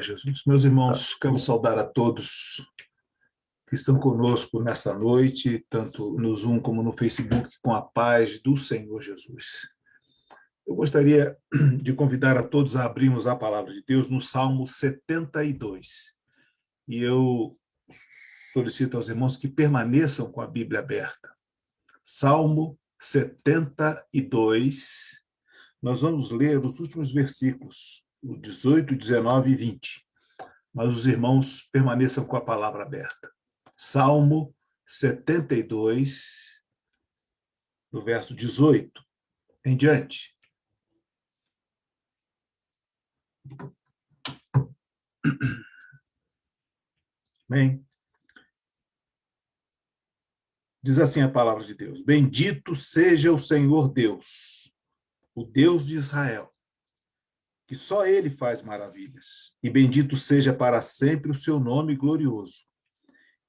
Jesus. Meus irmãos, quero saudar a todos que estão conosco nessa noite, tanto no Zoom como no Facebook, com a paz do Senhor Jesus. Eu gostaria de convidar a todos a abrirmos a palavra de Deus no Salmo 72. E eu solicito aos irmãos que permaneçam com a Bíblia aberta. Salmo 72, nós vamos ler os últimos versículos, o 18, 19 e 20. Mas os irmãos permaneçam com a palavra aberta. Salmo 72, do verso 18 em diante. Bem, diz assim a palavra de Deus: Bendito seja o Senhor Deus, o Deus de Israel, que só ele faz maravilhas, e bendito seja para sempre o seu nome glorioso.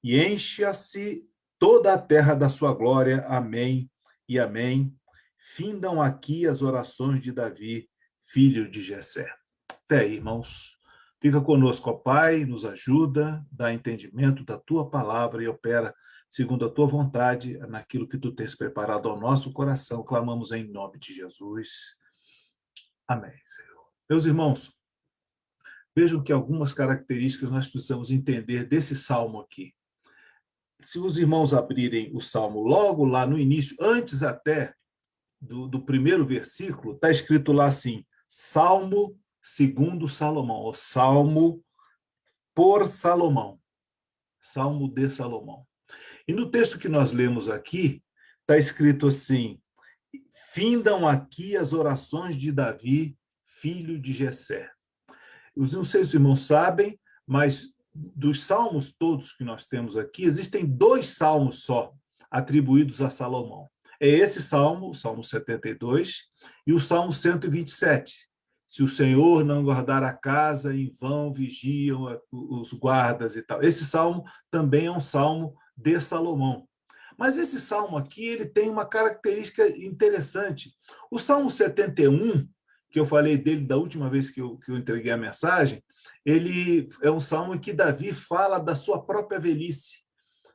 E encha-se toda a terra da sua glória. Amém e amém. Findam aqui as orações de Davi, filho de Jessé. Até aí, irmãos. Fica conosco, ó Pai, nos ajuda, dá entendimento da tua palavra e opera segundo a tua vontade naquilo que tu tens preparado ao nosso coração. Clamamos em nome de Jesus. Amém, Senhor. Meus irmãos, vejam que algumas características nós precisamos entender desse salmo aqui. Se os irmãos abrirem o Salmo logo lá no início, antes até do primeiro versículo, está escrito lá assim, Salmo segundo Salomão, ou Salmo por Salomão, Salmo de Salomão. E no texto que nós lemos aqui, está escrito assim, findam aqui as orações de Davi, filho de Jessé. Não sei se os irmãos sabem, mas dos salmos todos que nós temos aqui, existem 2 salmos só atribuídos a Salomão. É esse salmo, o Salmo 72, e o Salmo 127. Se o Senhor não guardar a casa, em vão vigiam os guardas e tal. Esse salmo também é um salmo de Salomão. Mas esse salmo aqui, ele tem uma característica interessante. O Salmo 71, que eu falei dele da última vez que eu entreguei a mensagem, ele é um salmo em que Davi fala da sua própria velhice.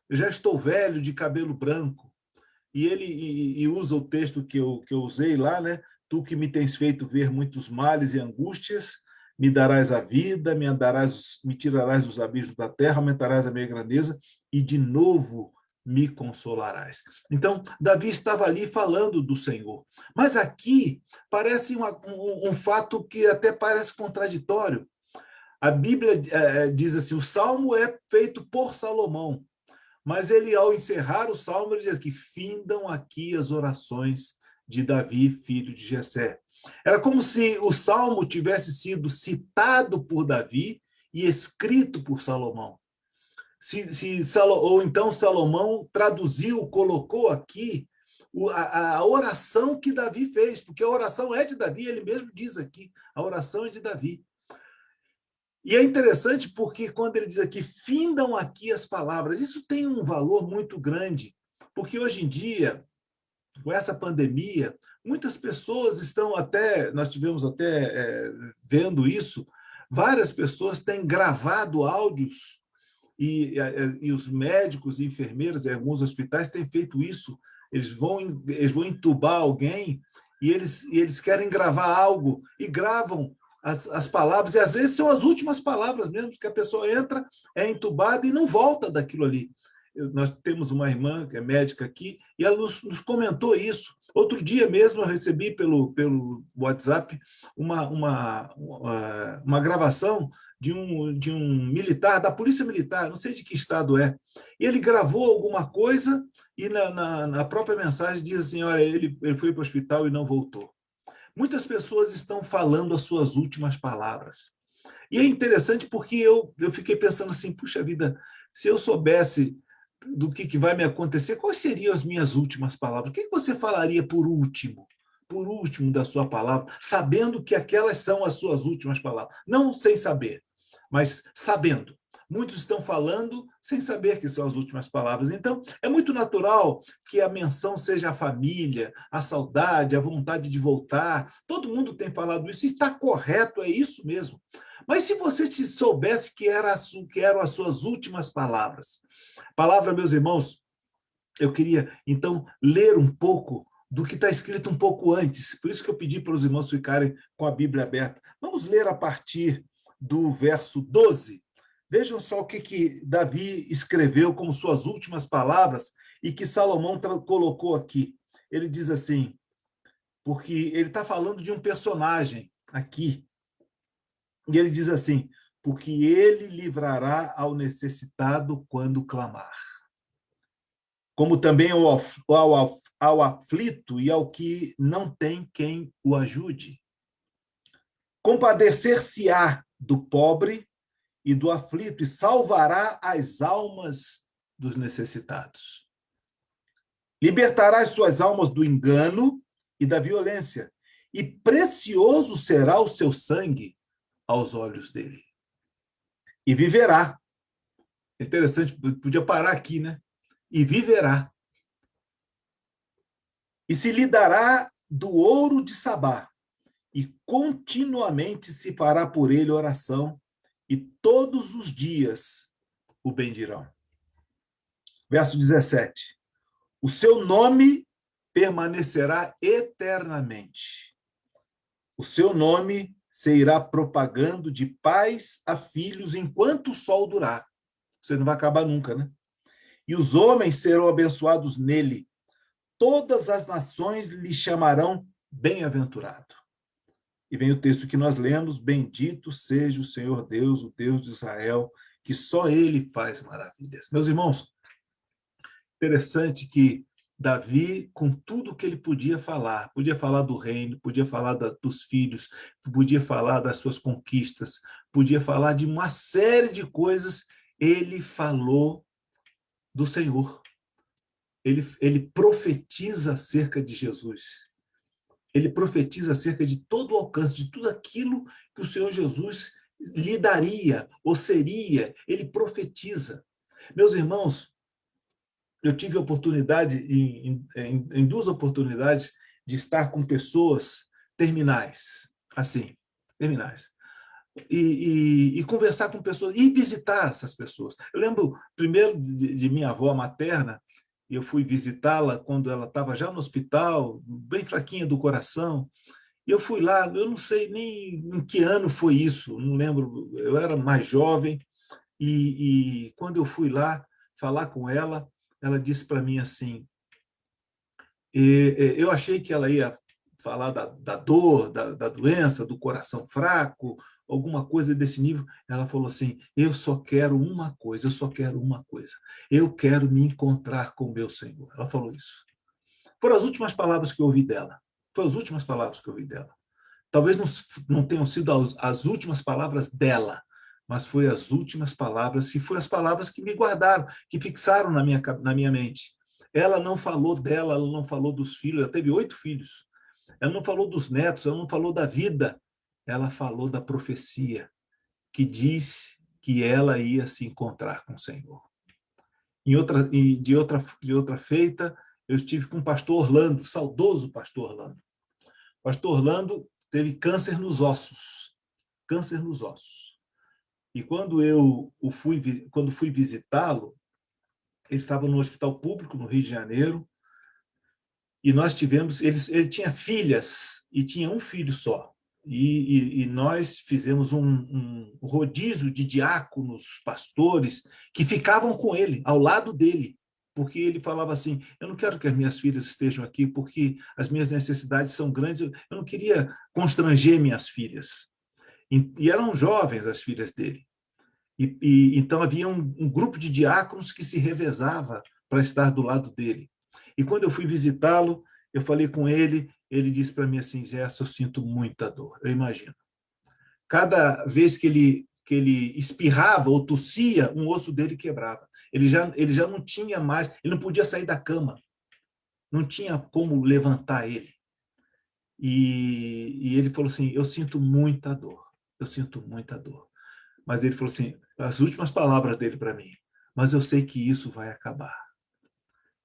Eu já estou velho, de cabelo branco. E ele usa o texto que eu usei lá, né? Tu que me tens feito ver muitos males e angústias, me darás a vida, me tirarás dos abismos da terra, aumentarás a minha grandeza e de novo me consolarás. Então, Davi estava ali falando do Senhor. Mas aqui parece um fato que até parece contraditório. A Bíblia diz assim, o Salmo é feito por Salomão, mas ele, ao encerrar o Salmo, ele diz que findam aqui as orações de Davi, filho de Jessé. Era como se o Salmo tivesse sido citado por Davi e escrito por Salomão. Ou então Salomão traduziu, colocou aqui a oração que Davi fez, porque a oração é de Davi, ele mesmo diz aqui, a oração é de Davi. E é interessante porque quando ele diz aqui, findam aqui as palavras, isso tem um valor muito grande, porque hoje em dia, com essa pandemia, muitas pessoas estão nós tivemos vendo isso, várias pessoas têm gravado áudios e os médicos e enfermeiros em alguns hospitais têm feito isso. Eles vão entubar alguém e eles querem gravar algo e gravam as palavras, e às vezes são as últimas palavras mesmo, que a pessoa entra, é entubada e não volta daquilo ali. Nós temos uma irmã que é médica aqui e ela nos comentou isso. Outro dia mesmo eu recebi pelo WhatsApp uma gravação de um militar, da Polícia Militar, não sei de que estado é, e ele gravou alguma coisa e na própria mensagem diz assim, olha, ele foi para o hospital e não voltou. Muitas pessoas estão falando as suas últimas palavras. E é interessante porque eu fiquei pensando assim, puxa vida, se eu soubesse do que vai me acontecer, quais seriam as minhas últimas palavras? O que você falaria por último da sua palavra, sabendo que aquelas são as suas últimas palavras? Não sem saber, mas sabendo. Muitos estão falando sem saber que são as últimas palavras. Então, é muito natural que a menção seja a família, a saudade, a vontade de voltar. Todo mundo tem falado isso, e está correto, é isso mesmo. Mas se você soubesse que eram as suas últimas palavras. Palavra, meus irmãos, eu queria, então, ler um pouco do que está escrito um pouco antes. Por isso que eu pedi para os irmãos ficarem com a Bíblia aberta. Vamos ler a partir do verso 12. Vejam só o que Davi escreveu como suas últimas palavras e que Salomão colocou aqui. Ele diz assim, porque ele está falando de um personagem aqui, e ele diz assim, porque ele livrará ao necessitado quando clamar, como também ao aflito e ao que não tem quem o ajude. Compadecer-se-á do pobre e do aflito e salvará as almas dos necessitados. Libertará as suas almas do engano e da violência, e precioso será o seu sangue aos olhos dele. E viverá. Interessante, podia parar aqui, né? E viverá. E se lhe dará do ouro de Sabá, e continuamente se fará por ele oração, e todos os dias o bendirão. Verso 17. O seu nome permanecerá eternamente. O seu nome se irá propagando de pais a filhos enquanto o sol durar. Você não vai acabar nunca, né? E os homens serão abençoados nele. Todas as nações lhe chamarão bem-aventurado. E vem o texto que nós lemos, bendito seja o Senhor Deus, o Deus de Israel, que só ele faz maravilhas. Meus irmãos, interessante que Davi, com tudo que ele podia falar do reino, podia falar dos filhos, podia falar das suas conquistas, podia falar de uma série de coisas, ele falou do Senhor. Ele profetiza acerca de Jesus. Ele profetiza acerca de todo o alcance, de tudo aquilo que o Senhor Jesus lhe daria, ou seria. Ele profetiza. Meus irmãos, eu tive a oportunidade, em duas oportunidades, de estar com pessoas terminais, assim, terminais. E conversar com pessoas, e visitar essas pessoas. Eu lembro, primeiro, de minha avó materna, eu fui visitá-la quando ela estava já no hospital, bem fraquinha do coração, e eu fui lá, eu não sei nem em que ano foi isso, não lembro, eu era mais jovem, e quando eu fui lá falar com ela disse para mim assim, eu achei que ela ia falar da dor, da doença, do coração fraco, alguma coisa desse nível. Ela falou assim, eu só quero uma coisa, eu quero me encontrar com o meu Senhor. Ela falou isso. Foram as últimas palavras que eu ouvi dela. Talvez não tenham sido as últimas palavras dela, mas foi as últimas palavras, e foi as palavras que me guardaram, que fixaram na minha mente. Ela não falou dela, ela não falou dos filhos, ela teve 8 filhos. Ela não falou dos netos, ela não falou da vida. Ela falou da profecia, que diz que ela ia se encontrar com o Senhor. De outra feita, eu estive com o pastor Orlando, saudoso pastor Orlando. O pastor Orlando teve câncer nos ossos. E quando fui visitá-lo, ele estava no hospital público no Rio de Janeiro, e nós tivemos, ele tinha filhas e tinha um filho só. E nós fizemos um rodízio de diáconos, pastores, que ficavam com ele, ao lado dele, porque ele falava assim, eu não quero que as minhas filhas estejam aqui, porque as minhas necessidades são grandes, eu não queria constranger minhas filhas. E eram jovens as filhas dele. Então havia um grupo de diáconos que se revezava para estar do lado dele. E quando eu fui visitá-lo, eu falei com ele, ele disse para mim assim, Gerson, eu sinto muita dor, eu imagino. Cada vez que ele espirrava ou tossia, um osso dele quebrava. Ele já não tinha mais, ele não podia sair da cama, não tinha como levantar ele. E ele falou assim, eu sinto muita dor. Mas ele falou assim, as últimas palavras dele para mim, mas eu sei que isso vai acabar.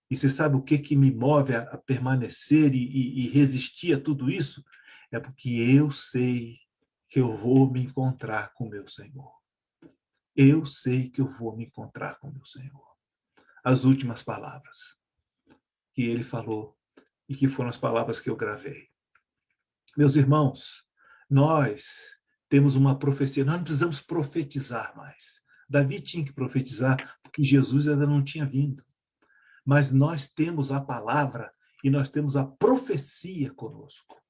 E você sabe o que me move a permanecer e resistir a tudo isso? É porque eu sei que eu vou me encontrar com meu Senhor. Eu sei que eu vou me encontrar com meu Senhor. As últimas palavras que ele falou e que foram as palavras que eu gravei. Meus irmãos, nós temos uma profecia, nós não precisamos profetizar mais. Davi tinha que profetizar porque Jesus ainda não tinha vindo. Mas nós temos a palavra e nós temos a profecia conosco.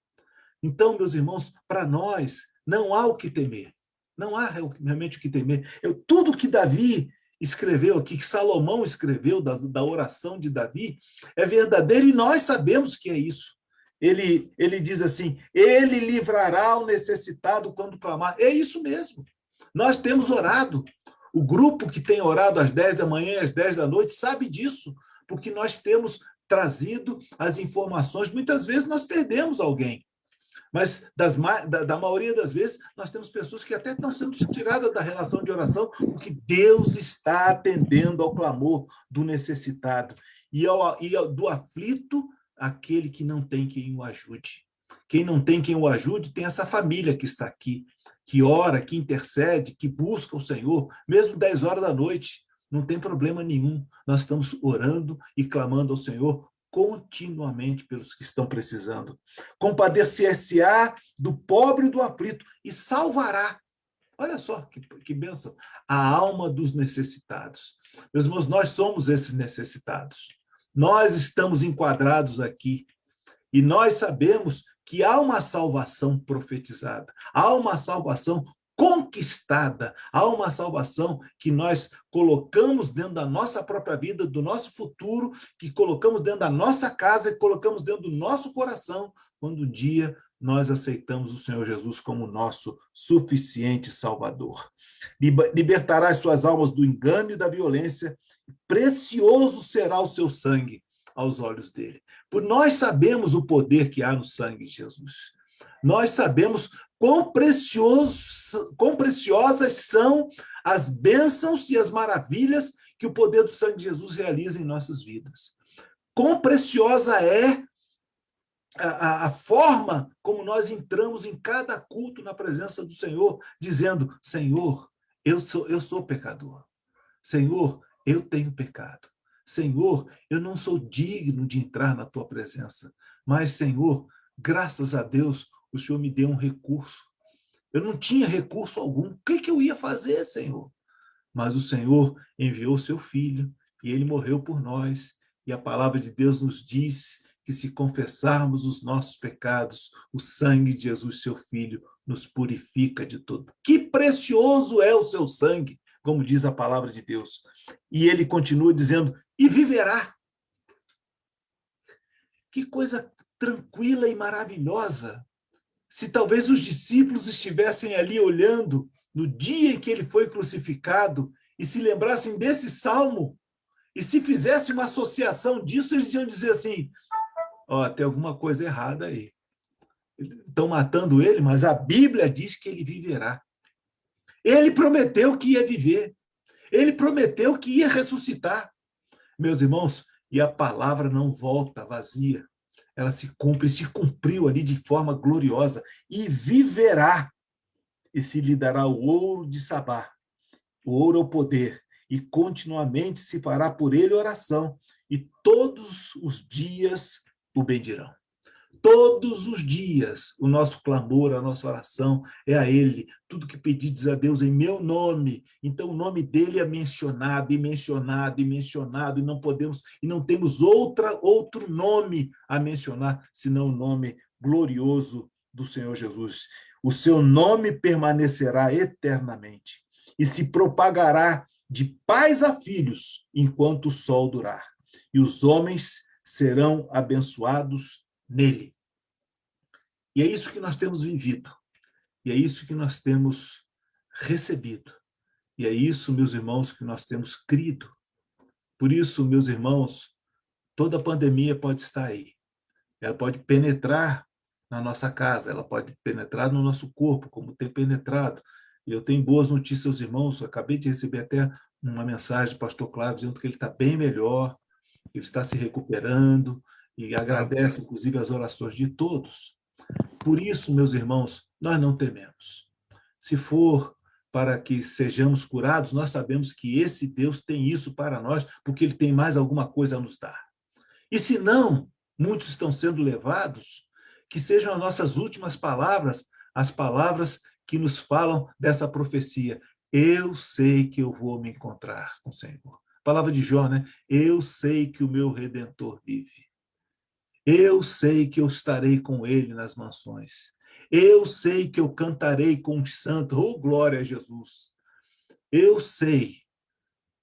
Então, meus irmãos, para nós não há o que temer. Não há realmente o que temer. Tudo que Davi escreveu aqui, que Salomão escreveu da oração de Davi, é verdadeiro e nós sabemos que é isso. Ele diz assim, ele livrará o necessitado quando clamar. É isso mesmo. Nós temos orado. O grupo que tem orado às 10 da manhã e às 10 da noite sabe disso, porque nós temos trazido as informações. Muitas vezes nós perdemos alguém. Mas da maioria das vezes, nós temos pessoas que até estão sendo tiradas da relação de oração, porque Deus está atendendo ao clamor do necessitado e do aflito, aquele que não tem quem o ajude. Quem não tem quem o ajude tem essa família que está aqui, que ora, que intercede, que busca o Senhor, mesmo 10 horas da noite. Não tem problema nenhum. Nós estamos orando e clamando ao Senhor continuamente pelos que estão precisando. Compadecer-se-á do pobre e do aflito e salvará. Olha só que bênção. A alma dos necessitados. Meus irmãos, nós somos esses necessitados. Nós estamos enquadrados aqui e nós sabemos que há uma salvação profetizada, há uma salvação conquistada, há uma salvação que nós colocamos dentro da nossa própria vida, do nosso futuro, que colocamos dentro da nossa casa e colocamos dentro do nosso coração, quando um dia nós aceitamos o Senhor Jesus como nosso suficiente Salvador. Libertará as suas almas do engano e da violência, precioso será o seu sangue aos olhos dele. Por nós sabemos o poder que há no sangue de Jesus. Nós sabemos quão preciosas são as bênçãos e as maravilhas que o poder do sangue de Jesus realiza em nossas vidas. Quão preciosa é a forma como nós entramos em cada culto na presença do Senhor, dizendo, Senhor, eu sou pecador. Senhor, eu tenho pecado. Senhor, eu não sou digno de entrar na tua presença. Mas, Senhor, graças a Deus, o Senhor me deu um recurso. Eu não tinha recurso algum. O que eu ia fazer, Senhor? Mas o Senhor enviou seu Filho e ele morreu por nós. E a palavra de Deus nos diz que se confessarmos os nossos pecados, o sangue de Jesus, seu Filho, nos purifica de tudo. Que precioso é o seu sangue, como diz a palavra de Deus. E ele continua dizendo, e viverá. Que coisa tranquila e maravilhosa. Se talvez os discípulos estivessem ali olhando no dia em que ele foi crucificado e se lembrassem desse salmo, e se fizessem uma associação disso, eles iam dizer assim, tem alguma coisa errada aí. Estão matando ele, mas a Bíblia diz que ele viverá. Ele prometeu que ia viver. Ele prometeu que ia ressuscitar. Meus irmãos, e a palavra não volta vazia. Ela se cumpre, se cumpriu ali de forma gloriosa. E viverá. E se lhe dará o ouro de Sabá. O ouro é o poder. E continuamente se fará por ele oração. E todos os dias o bendirão. Todos os dias, o nosso clamor, a nossa oração é a Ele. Tudo que pedides a Deus em meu nome. Então, o nome dele é mencionado, e mencionado, e mencionado, e não temos outro nome a mencionar, senão o nome glorioso do Senhor Jesus. O seu nome permanecerá eternamente e se propagará de pais a filhos enquanto o sol durar. E os homens serão abençoados nele. E é isso que nós temos vivido. E é isso que nós temos recebido. E é isso, meus irmãos, que nós temos crido. Por isso, meus irmãos, toda pandemia pode estar aí. Ela pode penetrar na nossa casa, ela pode penetrar no nosso corpo, como tem penetrado. E eu tenho boas notícias aos irmãos. Eu acabei de receber até uma mensagem do pastor Cláudio dizendo que ele está bem melhor, ele está se recuperando, e agradece, inclusive, as orações de todos. Por isso, meus irmãos, nós não tememos. se for para que sejamos curados, nós sabemos que esse Deus tem isso para nós, porque ele tem mais alguma coisa a nos dar. E se não, muitos estão sendo levados, que sejam as nossas últimas palavras, as palavras que nos falam dessa profecia. Eu sei que eu vou me encontrar com o Senhor. Palavra de Jó, né? Eu sei que o meu Redentor vive. Eu sei que eu estarei com ele nas mansões. Eu sei que eu cantarei com os santos. Oh, glória a Jesus. Eu sei.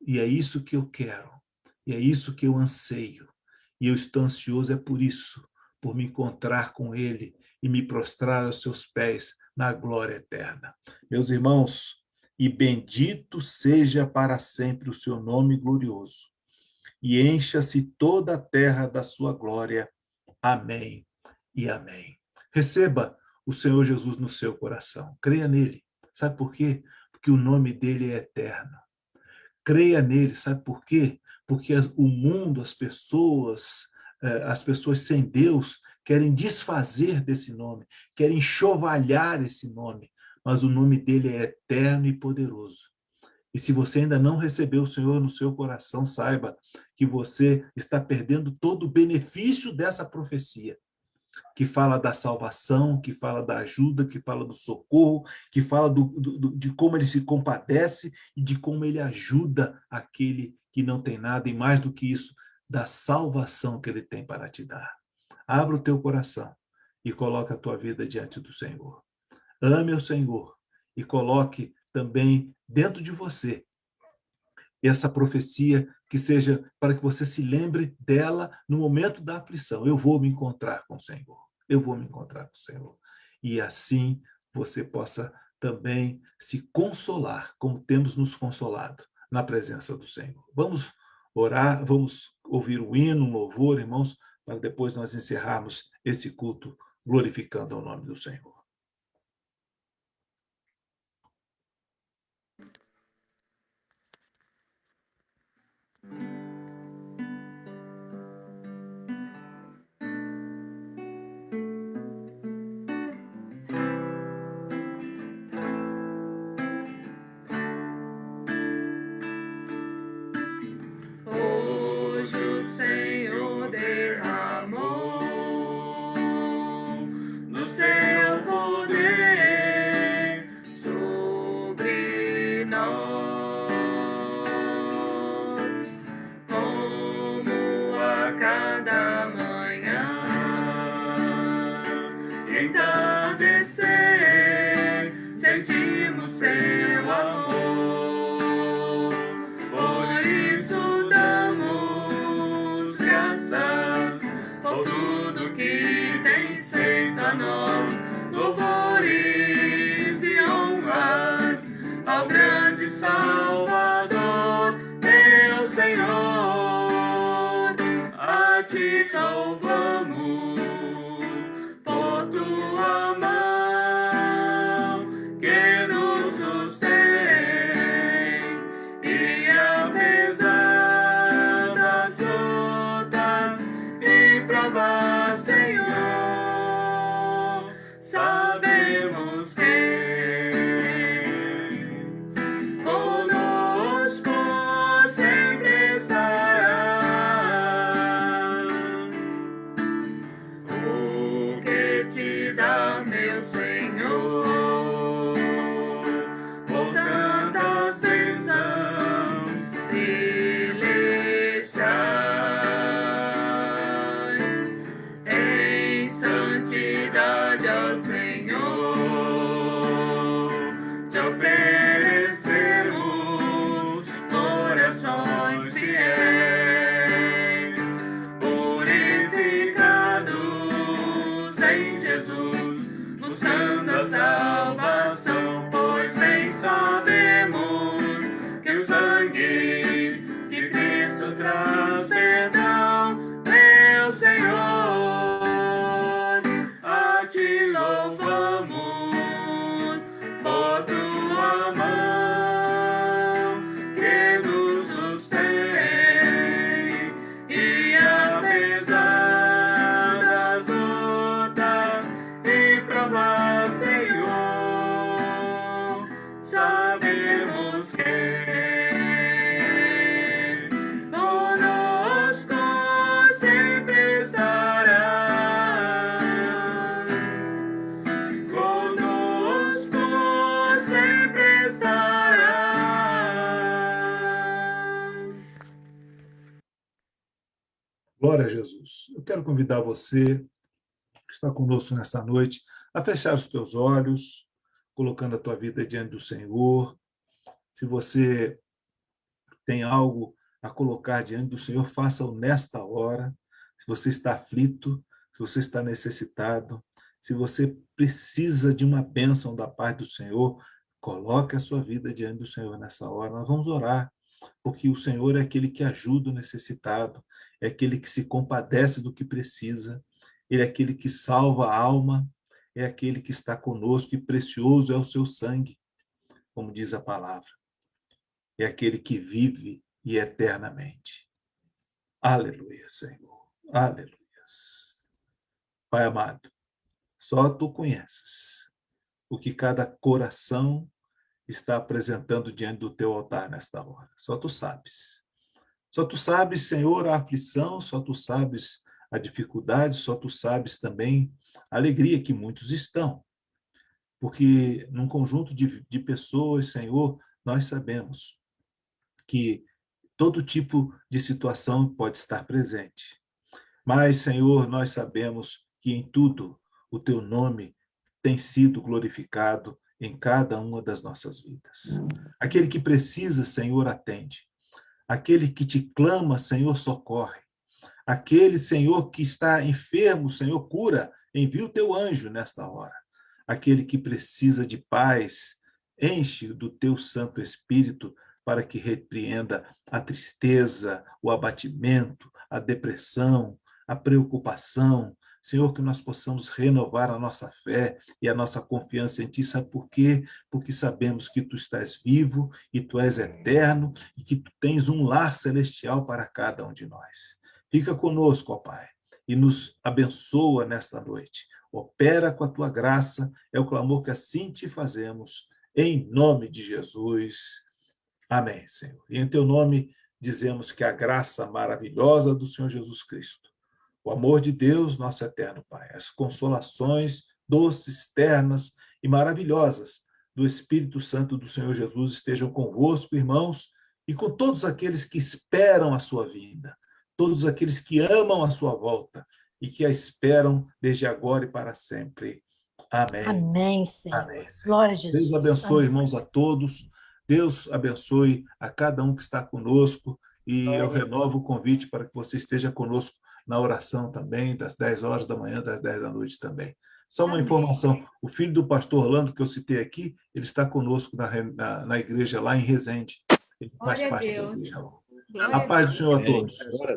E é isso que eu quero. E é isso que eu anseio. E eu estou ansioso, é por isso, por me encontrar com ele e me prostrar aos seus pés na glória eterna. Meus irmãos, e bendito seja para sempre o seu nome glorioso, e encha-se toda a terra da sua glória. Amém e amém. Receba o Senhor Jesus no seu coração. Creia nele. Sabe por quê? Porque o nome dele é eterno. Creia nele, sabe por quê? Porque o mundo, as pessoas sem Deus querem desfazer desse nome, querem enxovalhar esse nome, mas o nome dele é eterno e poderoso. E se você ainda não recebeu o Senhor no seu coração, saiba que você está perdendo todo o benefício dessa profecia, que fala da salvação, que fala da ajuda, que fala do socorro, que fala de como ele se compadece e de como ele ajuda aquele que não tem nada, e mais do que isso, da salvação que ele tem para te dar. Abra o teu coração e coloque a tua vida diante do Senhor. Ame o Senhor e coloque também dentro de você essa profecia, que seja para que você se lembre dela no momento da aflição. Eu vou me encontrar com o Senhor. Eu vou me encontrar com o Senhor. E assim você possa também se consolar, como temos nos consolado na presença do Senhor. Vamos orar, vamos ouvir o hino, um louvor, irmãos, para depois nós encerrarmos esse culto glorificando o nome do Senhor. Hoje o Senhor derramou do seu poder sobre nós, como a cada manhã entardecer, sentimos seu amor. Por isso damos graças por tudo que tens feito a nós, louvores e honras ao grande Salvador, meu Senhor. A ti louvamos por tua mão que nos sustém, e apesar das lutas e provas, Senhor, sabemos que conosco sempre estarás. Glória a Jesus. Eu quero convidar você que está conosco nesta noite a fechar os teus olhos, colocando a tua vida diante do Senhor. Se você tem algo a colocar diante do Senhor, faça-o nesta hora. Se você está aflito, se você está necessitado, se você precisa de uma bênção da paz do Senhor, coloque a sua vida diante do Senhor nessa hora. Nós vamos orar, porque o Senhor é aquele que ajuda o necessitado, é aquele que se compadece do que precisa, ele é aquele que salva a alma, é aquele que está conosco e precioso é o seu sangue, como diz a palavra. É aquele que vive e eternamente. Aleluia, Senhor. Aleluia. Pai amado, só tu conheces o que cada coração está apresentando diante do teu altar nesta hora. Só tu sabes. Só tu sabes, Senhor, a aflição, só tu sabes a dificuldade, só tu sabes também a alegria que muitos estão. Porque num conjunto de pessoas, Senhor, nós sabemos que todo tipo de situação pode estar presente. Mas, Senhor, nós sabemos que em tudo o teu nome tem sido glorificado em cada uma das nossas vidas. Aquele que precisa, Senhor, atende. Aquele que te clama, Senhor, socorre. Aquele, Senhor, que está enfermo, Senhor, cura. Envia o teu anjo nesta hora. Aquele que precisa de paz, enche do teu Santo Espírito para que repreenda a tristeza, o abatimento, a depressão, a preocupação. Senhor, que nós possamos renovar a nossa fé e a nossa confiança em Ti. Sabe por quê? Porque sabemos que Tu estás vivo e Tu és eterno e que Tu tens um lar celestial para cada um de nós. Fica conosco, ó Pai, e nos abençoa nesta noite. Opera com a Tua graça, é o clamor que assim Te fazemos, em nome de Jesus. Amém, Senhor. E em Teu nome dizemos que a graça maravilhosa do Senhor Jesus Cristo, o amor de Deus, nosso eterno Pai, as consolações doces, ternas e maravilhosas do Espírito Santo do Senhor Jesus estejam convosco, irmãos, e com todos aqueles que esperam a sua vinda, todos aqueles que amam a sua volta e que a esperam desde agora e para sempre. Amém. Amém, Senhor. Amém, Senhor. Glória a Jesus. Deus abençoe, Amém. irmãos, a todos. Deus abençoe a cada um que está conosco e eu renovo o convite para que você esteja conosco na oração também, das 10 horas da manhã, das 10 da noite também. Só uma informação, o filho do pastor Orlando, que eu citei aqui, ele está conosco na igreja lá em Resende. Ele faz parte da igreja. A paz do Senhor a todos.